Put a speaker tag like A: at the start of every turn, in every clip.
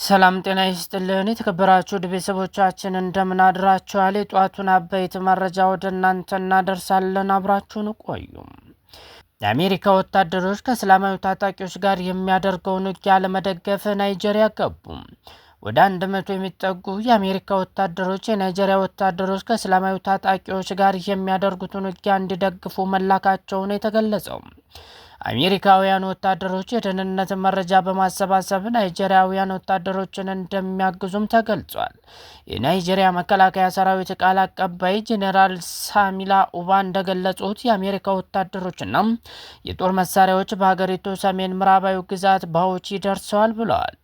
A: ሰላም ጤና ይስጥልን የተከበራችሁ ቤተሰቦቻችን እንደምን አድራችኋል? የጧቱን አበይት መረጃ ወደ እናንተ እናደርሳለን። አብራችሁን ቆዩ። የአሜሪካ ወታደሮች ከእስላማዊ ታጣቂዎች ጋር የሚያደርገውን ውጊያ ለመደገፍ ናይጄሪያ ገቡ። ወደ 100 የሚጠጉ የአሜሪካ ወታደሮች የናይጄሪያ ወታደሮች ከእስላማዊ ታጣቂዎች ጋር የሚያደርጉትን ውጊያ እንዲደግፉ መላካቸውን የተገለጸው አሜሪካውያን ወታደሮች የደህንነት መረጃ በማሰባሰብ ናይጄሪያውያን ወታደሮችን እንደሚያግዙም ተገልጿል። የናይጄሪያ መከላከያ ሰራዊት ቃል አቀባይ ጄኔራል ሳሚላ ኡባ እንደገለጹት የአሜሪካ ወታደሮችና የጦር መሳሪያዎች በሀገሪቱ ሰሜን ምዕራባዊ ግዛት ባውቺ ደርሰዋል ብለዋል።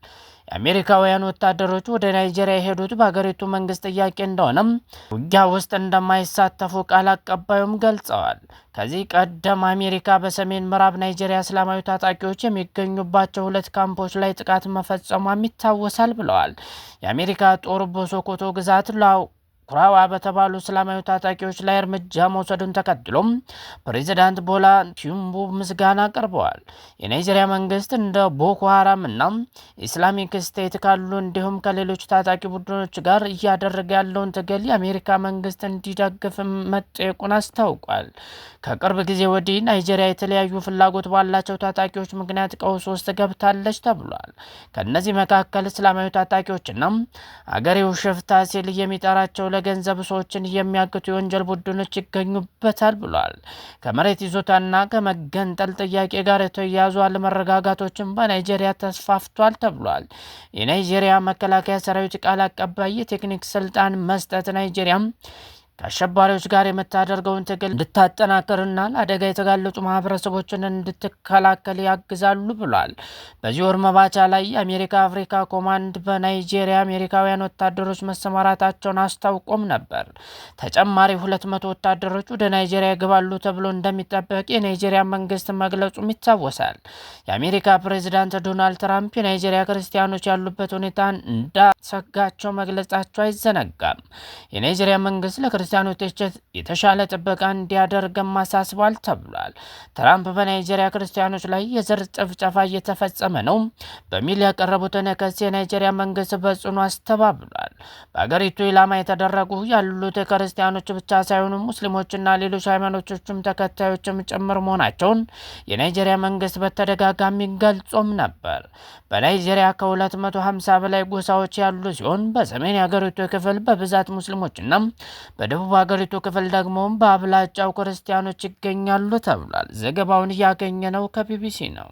A: የአሜሪካውያን ወታደሮች ወደ ናይጄሪያ የሄዱት በሀገሪቱ መንግስት ጥያቄ እንደሆነም ውጊያ ውስጥ እንደማይሳተፉ ቃል አቀባዩም ገልጸዋል። ከዚህ ቀደም አሜሪካ በሰሜን ምዕራብ ናይጄሪያ እስላማዊ ታጣቂዎች የሚገኙባቸው 2 ካምፖች ላይ ጥቃት መፈጸሟም ይታወሳል ብለዋል። የአሜሪካ ጦር በሶኮቶ ግዛት ኩራዋ በተባሉ እስላማዊ ታጣቂዎች ላይ እርምጃ መውሰዱን ተከትሎም ፕሬዚዳንት ቦላ ቲኑቡ ምስጋና አቅርበዋል። የናይጄሪያ መንግስት እንደ ቦኮ ሃራም እና ኢስላሚክ ስቴት ካሉ እንዲሁም ከሌሎች ታጣቂ ቡድኖች ጋር እያደረገ ያለውን ትግል የአሜሪካ መንግስት እንዲደግፍ መጠየቁን አስታውቋል። ከቅርብ ጊዜ ወዲህ ናይጄሪያ የተለያዩ ፍላጎት ባላቸው ታጣቂዎች ምክንያት ቀውስ ውስጥ ገብታለች ተብሏል። ከነዚህ መካከል እስላማዊ ታጣቂዎችና አገሬው ሽፍታ ሲል የሚጠራቸው ለገንዘብ ሰዎችን የሚያግቱ የወንጀል ቡድኖች ይገኙበታል ብሏል። ከመሬት ይዞታና ከመገንጠል ጥያቄ ጋር የተያያዙ አለመረጋጋቶችን በናይጄሪያ ተስፋፍቷል ተብሏል። የናይጄሪያ መከላከያ ሰራዊት ቃል አቀባይ የቴክኒክ ስልጣን መስጠት ናይጄሪያ ከአሸባሪዎች ጋር የምታደርገውን ትግል እንድታጠናክርና ለአደጋ የተጋለጡ ማህበረሰቦችን እንድትከላከል ያግዛሉ ብሏል። በዚህ ወር መባቻ ላይ የአሜሪካ አፍሪካ ኮማንድ በናይጄሪያ አሜሪካውያን ወታደሮች መሰማራታቸውን አስታውቆም ነበር። ተጨማሪ 200 ወታደሮች ወደ ናይጄሪያ ይገባሉ ተብሎ እንደሚጠበቅ የናይጄሪያ መንግስት መግለጹም ይታወሳል። የአሜሪካ ፕሬዚዳንት ዶናልድ ትራምፕ የናይጄሪያ ክርስቲያኖች ያሉበት ሁኔታ እንዳሰጋቸው መግለጻቸው አይዘነጋም። የናይጄሪያ መንግስት ክርስቲያኖች የተሻለ ጥበቃ እንዲያደርግም አሳስቧል ተብሏል። ትራምፕ በናይጄሪያ ክርስቲያኖች ላይ የዘር ጭፍጨፋ እየተፈጸመ ነው በሚል ያቀረቡትን ክስ የናይጄሪያ መንግስት በጽኑ አስተባብሏል። በአገሪቱ ኢላማ የተደረጉ ያሉት ክርስቲያኖች ብቻ ሳይሆኑ ሙስሊሞችና ሌሎች ሃይማኖቶችም ተከታዮችም ጭምር መሆናቸውን የናይጄሪያ መንግስት በተደጋጋሚ ገልጾም ነበር። በናይጄሪያ ከ250 በላይ ጎሳዎች ያሉ ሲሆን በሰሜን የሀገሪቱ ክፍል በብዛት ሙስሊሞችና በደቡብ ሀገሪቱ ክፍል ደግሞ በአብላጫው ክርስቲያኖች ይገኛሉ ተብሏል። ዘገባውን ያገኘነው ከቢቢሲ ነው።